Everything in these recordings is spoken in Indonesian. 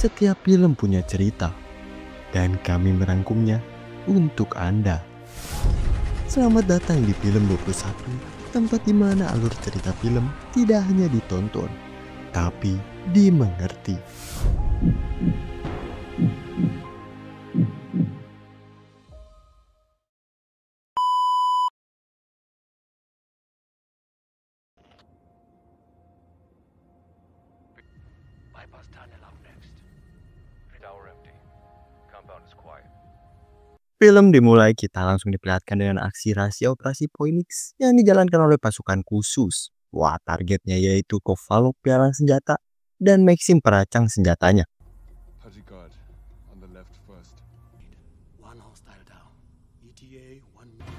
Setiap film punya cerita, dan kami merangkumnya untuk Anda. Selamat datang di Film 21, tempat di mana alur cerita film tidak hanya ditonton, tapi dimengerti. Bypass tunnel up next. Tower empty. Compound is quiet. Film dimulai kita langsung diperlihatkan dengan aksi rahasia Operasi Phoenix yang dijalankan oleh pasukan khusus. Wah, targetnya yaitu Kovalov pialang senjata dan Maxim perancang senjatanya. Guard on the left first. One hostile down. ETA 1 minute.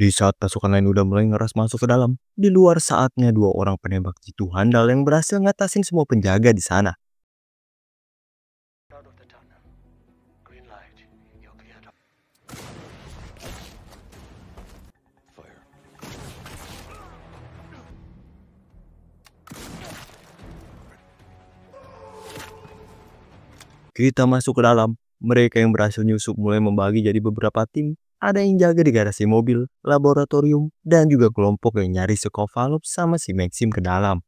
Di saat pasukan lain udah mulai ngeras masuk ke dalam, di luar saatnya dua orang penembak jitu handal yang berhasil ngatasin semua penjaga di sana. Out of the tunnel. Green light. You're cleared up. Fire. Kita masuk ke dalam. Mereka yang berhasil nyusup mulai membagi jadi beberapa tim. Ada yang jaga di garasi mobil, laboratorium, dan juga kelompok yang nyari si Kovalov sama si Maxim ke dalam.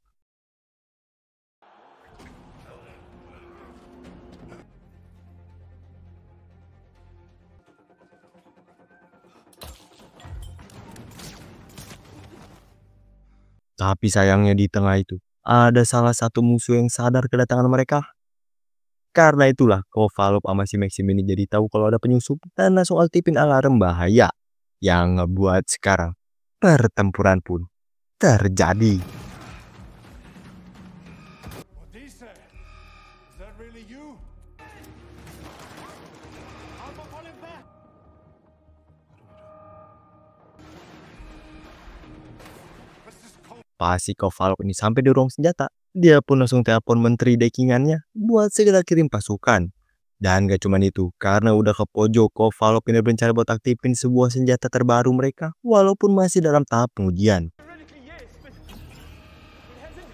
Tapi sayangnya di tengah itu, ada salah satu musuh yang sadar kedatangan mereka. Karena itulah Kovalov sama si Maxim ini jadi tahu kalau ada penyusup dan langsung aktifin alarm bahaya. Yang ngebuat sekarang pertempuran pun terjadi. What they say? Is that really you? Alpha falling back. What's this called? Pas si Kovalov ini sampai di ruang senjata, dia pun langsung telepon menteri dekingannya buat segera kirim pasukan. Dan gak cuma itu, karena udah ke pojok, Kovalov ini berencana buat aktifin sebuah senjata terbaru mereka, walaupun masih dalam tahap pengujian. Theoretically, yes, but it hasn't.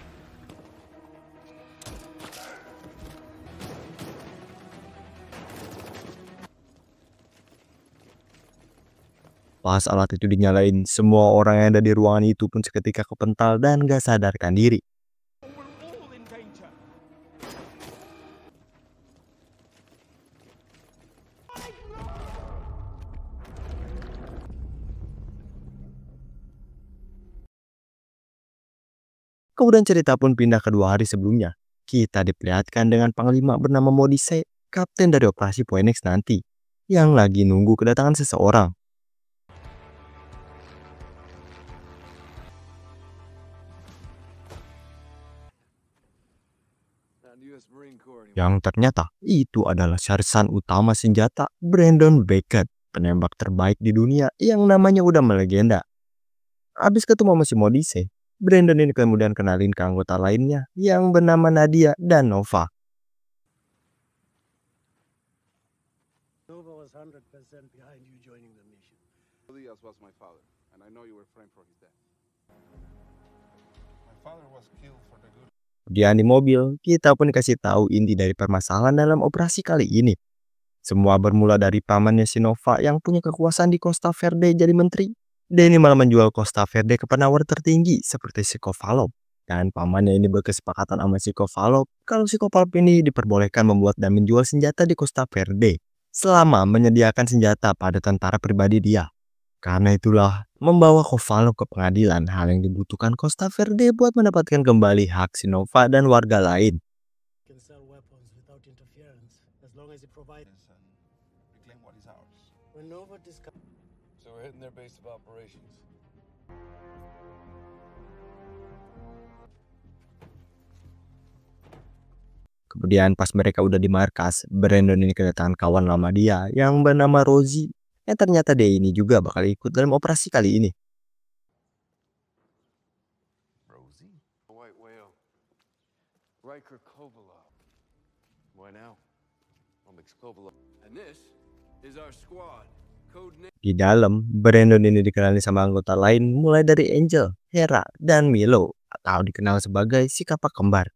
Pas alat itu dinyalain, semua orang yang ada di ruangan itu pun seketika kepental dan gak sadarkan diri. We're all in danger. Kemudian cerita pun pindah ke 2 hari sebelumnya. Kita diperlihatkan dengan panglima bernama Modise, kapten dari operasi Phoenix nanti, yang lagi nunggu kedatangan seseorang. US Marine Corps. Yang ternyata itu adalah sarsan utama senjata Brandon Beckett, penembak terbaik di dunia yang namanya udah melegenda. Abis ketemu sama si Modise, Brandon ini kemudian kenalin ke anggota lainnya yang bernama Nadia dan Nova. Nova was 100% behind you joining the mission. Elias was my father, and I know you were framed for his death. My father was killed for the good. Kemudian di mobil, kita pun dikasih tahu inti dari permasalahan dalam operasi kali ini. Semua bermula dari pamannya si Nova yang punya kekuasaan di Costa Verde jadi menteri. Dan ini malah menjual Costa Verde ke penawar tertinggi seperti si Kovalov. Dan pamannya ini berkesepakatan sama si Kovalov kalau si Kovalov ini diperbolehkan membuat dan menjual senjata di Costa Verde selama menyediakan senjata pada tentara pribadi dia. Karena itulah membawa Kovalov ke pengadilan, hal yang dibutuhkan Costa Verde buat mendapatkan kembali hak si Nova dan warga lain. Can sell weapons without interference as long as it provides. And reclaim what is ours. When Nova discovers. So we're hitting their base of operations. Kemudian pas mereka udah di markas, Brandon ini kedatangan kawan lama dia yang bernama Rosie. Yang ternyata dia ini juga bakal ikut dalam operasi kali ini. Rosie? White whale. Riker Kovalov. Why now? I'll mix Kovalov. And this is our squad. Di dalam, Brandon ini dikenali sama anggota lain mulai dari Angel, Hera, dan Milo atau dikenal sebagai si kapak kembar.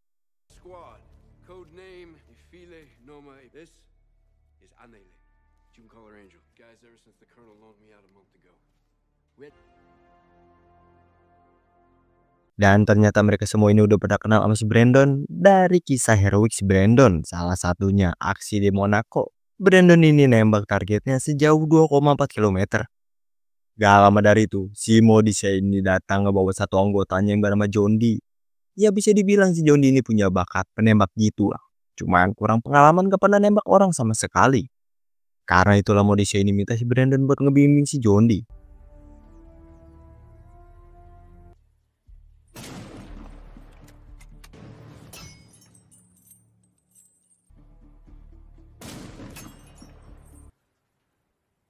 Squad, code name Ifile Noma. This is Anele, June Caller Angel. Guys, ever since the Colonel loaned me out a month ago. Dan ternyata mereka semua ini udah pernah kenal sama si Brandon dari kisah heroik si Brandon. Salah satunya aksi di Monaco. Brandon ini nembak targetnya sejauh 2,4 km. Gak lama dari itu, si Modise ini datang ngebawa satu anggotanya yang bernama John Dee. Ya bisa dibilang si John Dee ini punya bakat penembak gitu lah. Cuman kurang pengalaman, gak pernah nembak orang sama sekali. Karena itulah Modise ini minta si Brandon buat ngebimbing si John Dee.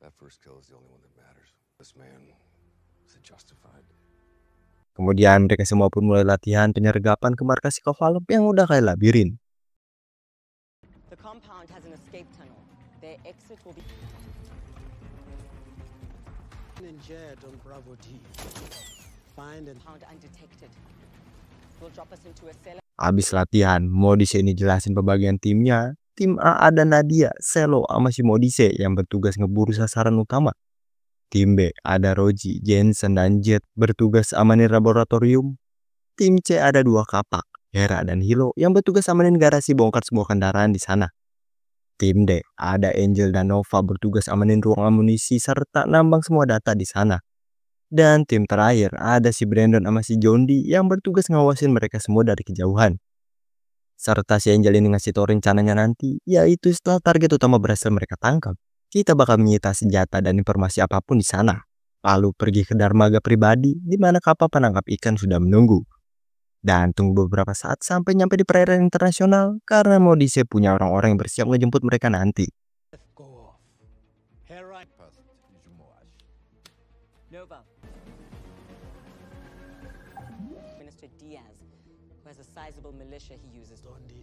That first kill is the only one that matters. This man, is it justified? Kemudian mereka semua pun mulai latihan penyergapan ke markas Kovalov yang udah kayak labirin. The compound has an escape tunnel. Their exit will be in Jed on Bravo D. Find and found undetected. Will drop us into a cellar. Abis latihan, Modise ini jelasin pembagian timnya. Tim A ada Nadia, Selo, sama si Modise yang bertugas ngeburu sasaran utama. Tim B ada Roji, Jensen, dan Jet bertugas amanin laboratorium. Tim C ada dua kapak, Hera dan Hilo yang bertugas amanin garasi bongkar semua kendaraan di sana. Tim D ada Angel dan Nova bertugas amanin ruang amunisi serta nambang semua data di sana. Dan tim terakhir ada si Brandon sama si John Dee yang bertugas ngawasin mereka semua dari kejauhan. Serta si Angel ini ngasih tau rencananya nanti, yaitu setelah target utama berhasil mereka tangkap, kita bakal menyita senjata dan informasi apapun di sana. Lalu pergi ke dermaga pribadi di mana kapal penangkap ikan sudah menunggu. Dan tunggu beberapa saat sampai nyampe di perairan internasional karena Modise punya orang-orang yang bersiap ngejemput mereka nanti. go off. Hera Nova. Minister Diaz, who has a sizable militia he uses. Dondi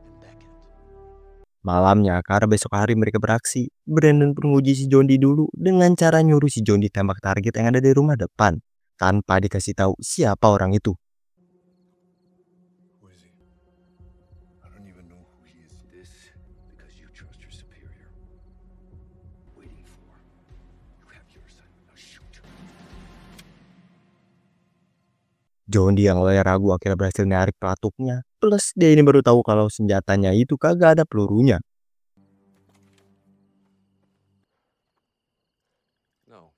and Beckett. Malamnya, karena besok hari mereka beraksi, Brandon pun nguji si John Dee dulu dengan cara nyuruh si John Dee tembak target yang ada di rumah depan, tanpa dikasih tahu siapa orang itu. Who is he? I don't even know who he is. This because you trust your superior. Waiting for. You have your son. Now shoot. John Dee yang mulai ragu akhirnya berhasil narik pelatuknya. Plus dia ini baru tahu kalau senjatanya itu kagak ada pelurunya. No.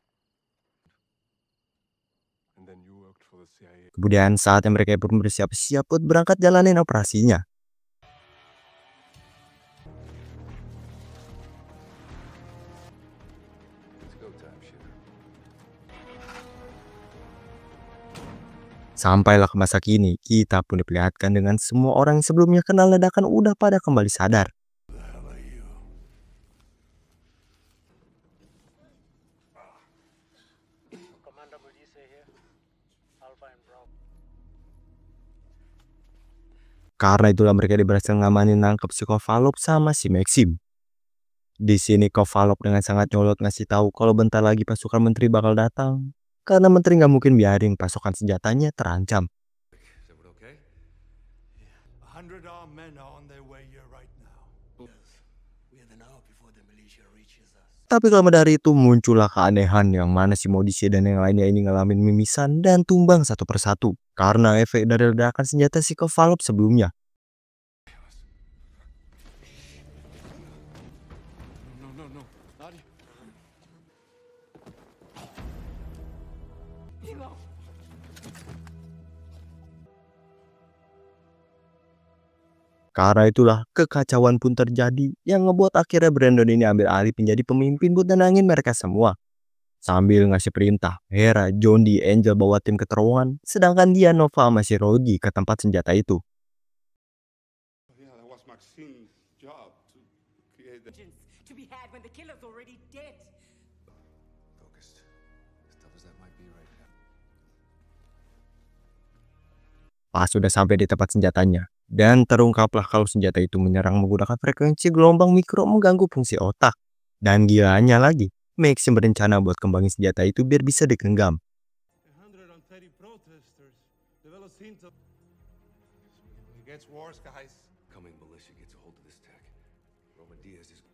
And then you worked for the CIA. Kemudian saatnya mereka pun bersiap-siap buat berangkat jalanin operasinya. It's go time, shooter. Sampailah ke masa kini, kita pun diperlihatkan dengan semua orang yang sebelumnya kenal ledakan udah pada kembali sadar. The hell are you? Commander Modise here. Alpha and Bravo. Karena itulah mereka berhasil ngamanin nangkep si Kovalov sama si Maxim. Di sini Kovalov dengan sangat nyolot ngasih tahu kalau bentar lagi pasukan menteri bakal datang. Karena menteri nggak mungkin biarin pasukan senjatanya terancam. Is everyone okay? 100 armed men are on their way here right now. Yes. We have an hour before the militia reaches us. Tapi lama dari itu muncullah keanehan yang mana si Modise dan yang lainnya ini ngalamin mimisan dan tumbang satu persatu. Karena efek dari ledakan senjata si Kovalov sebelumnya. No. Nadia. Karena itulah kekacauan pun terjadi yang ngebuat akhirnya Brandon ini ambil alih menjadi pemimpin buat nenangin mereka semua. Sambil ngasih perintah, Hera, John Dee, Angel bawa tim ke terowongan, sedangkan dia, Nova, sama si Roji ke tempat senjata itu. Yeah, that was Maxine's job to create the. To be had when the killer's already dead. Focused. As tough as that might be right now. Pas sudah sampai di tempat senjatanya, dan terungkaplah kalau senjata itu menyerang menggunakan frekuensi gelombang mikro mengganggu fungsi otak. Dan gilanya lagi, Maxim berencana buat kembangin senjata itu biar bisa digenggam. 130 protesters. The Velocinto. It gets worse, guys. Coming militia gets a hold of this tech. Roman Diaz is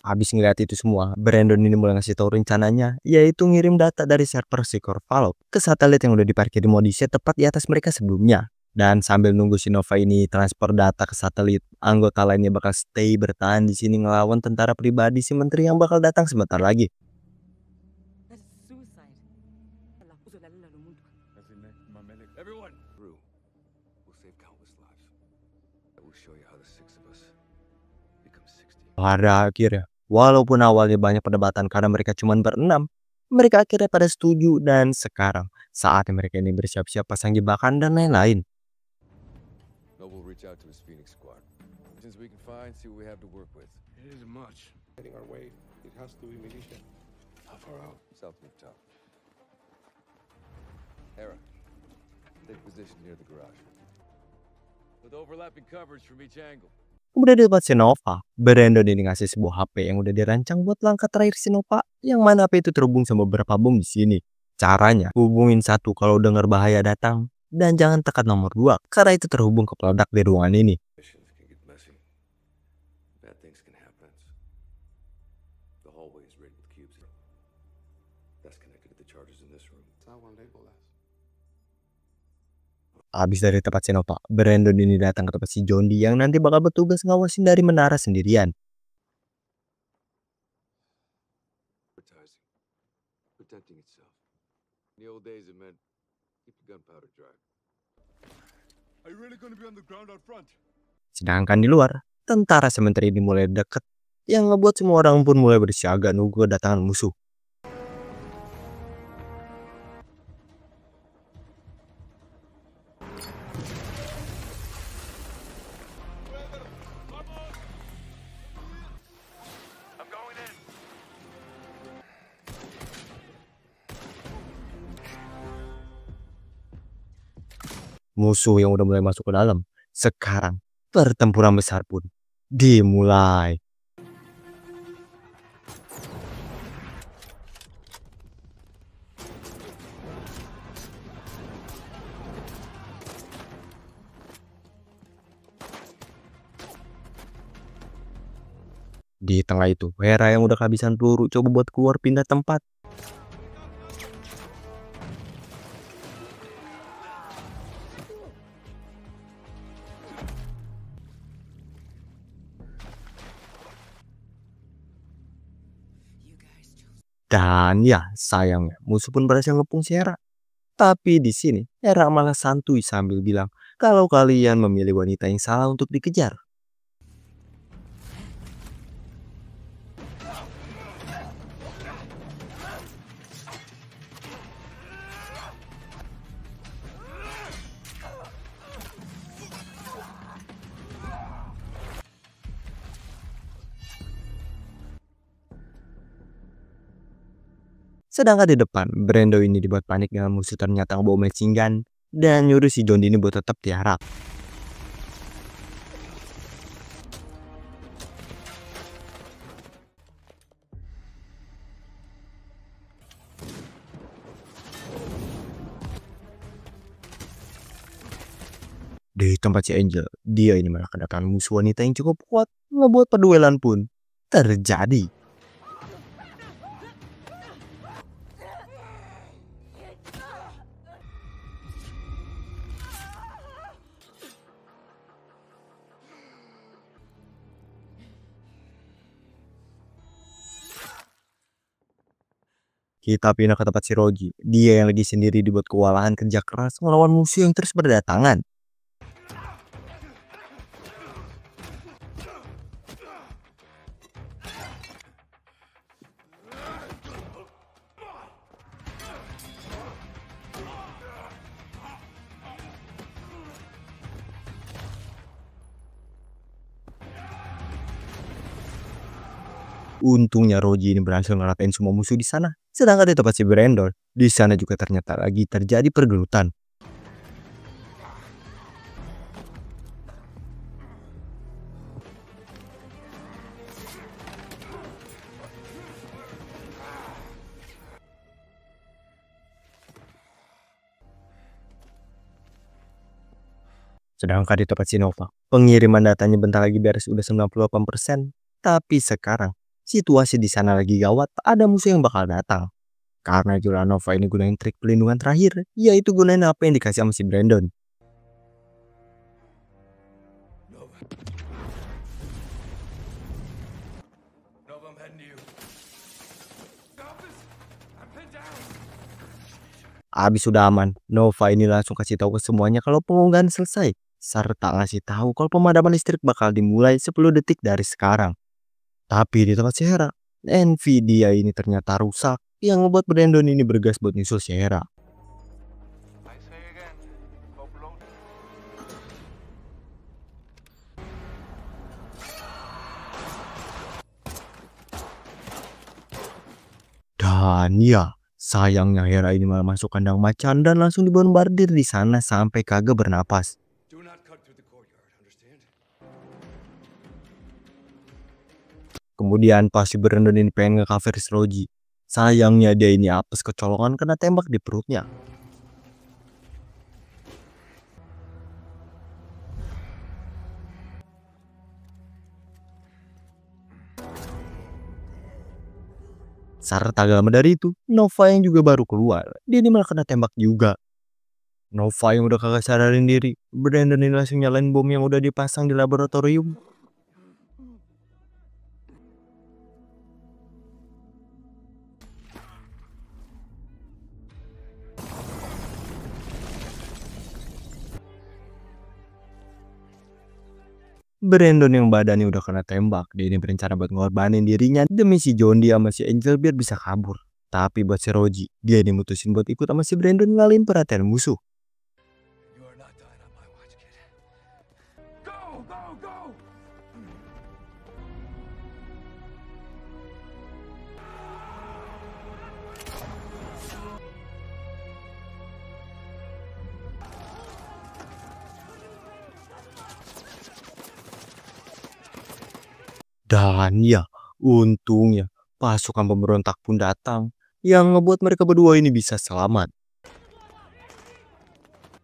Habis ngeliat itu semua, Brandon ini mulai ngasih tahu rencananya, yaitu ngirim data dari server si Corvallo ke satelit yang udah diparkir di Modisha tepat di atas mereka sebelumnya. Dan sambil nunggu si Nova ini transfer data ke satelit, anggota lainnya bakal stay bertahan di sini ngelawan tentara pribadi si menteri yang bakal datang sebentar lagi. That is suicide. everyone through. We'll save countless lives. I will show you how the six of us become 60. Pada akhirnya, walaupun awalnya banyak perdebatan karena mereka cuma berenam, mereka akhirnya pada setuju dan sekarang saatnya mereka ini bersiap-siap pasang jebakan dan lain-lain. Noble will reach out to his Phoenix squad. Since we can find, see what we have to work with. It isn't much. Heading our way. It has to be militia. How far out? South rooftop. Hera, take position near the garage. With overlapping coverage from each angle. Kemudian di tempat si Nova, Brandon ini ngasih sebuah HP yang udah dirancang buat langkah terakhir si Nova, yang mana HP itu terhubung sama beberapa bom di sini. Caranya, hubungin 1 kalau dengar bahaya datang, dan jangan tekan nomor 2 karena itu terhubung ke peledak di ruangan ini. Missions can get messy. Bad things can happen. The hallway is rigged with cubes. That's connected to the charges in this room. Someone label us. Habis dari tempat si Nova, Brandon ini datang ke tempat si John Dee yang nanti bakal bertugas ngawasin dari menara sendirian. Advertising. Protecting itself. In the old days, it meant keep the gunpowder dry. Are you really going to be on the ground out front? Sedangkan di luar, tentara sementara ini mulai deket, yang ngebuat semua orang pun mulai bersiaga nunggu kedatangan musuh. I'm going in. Musuh yang udah mulai masuk ke dalam. Sekarang, pertempuran besar pun dimulai. Di tengah itu, Hera yang udah kehabisan peluru coba buat keluar pindah tempat. Dan ya, sayangnya musuh pun berhasil ngepung si Hera. Tapi di sini, Hera malah santuy sambil bilang kalau kalian memilih wanita yang salah untuk dikejar. Sedangkan di depan, Brando ini dibuat panik dengan musuh ternyata ngebawa machine gun dan nyuruh si John Dee ini buat tetap tiarap. Di tempat si Angel, dia ini malah kedatangan musuh wanita yang cukup kuat, ngebuat perduelan pun terjadi. Kita pindah ke tempat si Rogi. Dia yang lagi sendiri dibuat kewalahan kerja keras melawan musuh yang terus berdatangan. Untungnya Rogi ini berhasil ngeratain semua musuh di sana. Sedangkan di tempat si Brandon, di sana juga ternyata lagi terjadi pergelutan. Sedangkan di tempat Sinova, pengiriman datanya bentar lagi beres udah 98%. Tapi sekarang, situasi di sana lagi gawat, ada musuh yang bakal datang. Karena Juranova ini gunain trik pelindungan terakhir, yaitu gunain apa yang dikasih sama si Brandon. Nova. Nova, I'm heading to you. Office, I'm pinned down. Abis sudah aman, Nova ini langsung kasih tahu ke semuanya kalau pengunggahan selesai. Serta ngasih tahu kalau pemadaman listrik bakal dimulai 10 detik dari sekarang. Tapi di tempat Sierra, Nvidia ini ternyata rusak, yang membuat Brandon ini bergas buat nyusul Sierra. I say again, upload. Dan ya, sayangnya Hera ini malah masuk kandang macan dan langsung dibombardir di sana sampai kagak bernapas. Do not cut through the courtyard, understand? Kemudian pas si Brandon ini pengen nge-cover Roji, sayangnya dia ini apes kecolongan kena tembak di perutnya. Serta gak lama dari itu, Nova yang juga baru keluar, dia ini malah kena tembak juga. Nova yang udah kagak sadarin diri, Brandon ini langsung nyalain bom yang udah dipasang di laboratorium. Brandon yang badannya udah kena tembak, dia ini berencana buat ngorbanin dirinya demi si John Dee sama si Angel biar bisa kabur. Tapi buat si Roji, dia ini mutusin buat ikut sama si Brandon ngalihin perhatian musuh. You are not dying on my watch, kid. Go, go, go! Dan ya, untungnya pasukan pemberontak pun datang yang ngebuat mereka berdua ini bisa selamat.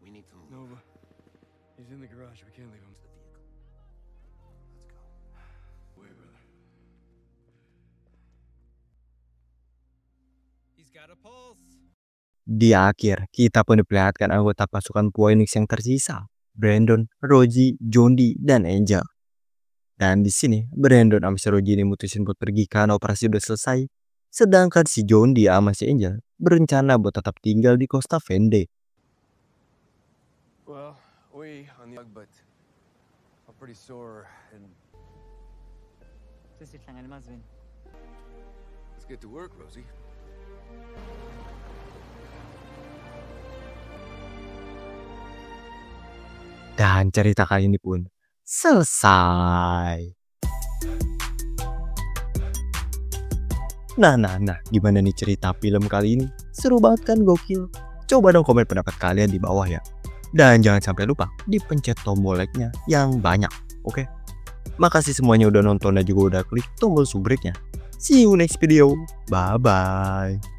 We need to move. Nova, he's in the garage. We can't leave him. Let's go. Wait, brother. He's got a pulse. Di akhir, kita pun diperlihatkan anggota pasukan Phoenix yang tersisa, Brandon, Roji, John Dee, dan Angel. Dan di sini, Brandon sama si Roji ini mutusin buat pergi karena operasi udah selesai. Sedangkan si John Dee sama si Angel berencana buat tetap tinggal di Costa Verde. Well, on the but I'm pretty sore and تسيت لنا المزبن. Let's get to work, Rosie. Dan cerita kali ini pun selesai. Nah, gimana nih cerita film kali ini? Seru banget kan, gokil? Coba dong komen pendapat kalian di bawah ya. Dan jangan sampai lupa dipencet tombol like-nya yang banyak, oke? Makasih semuanya udah nonton dan juga udah klik tombol subscribe-nya. See you next video. Bye-bye.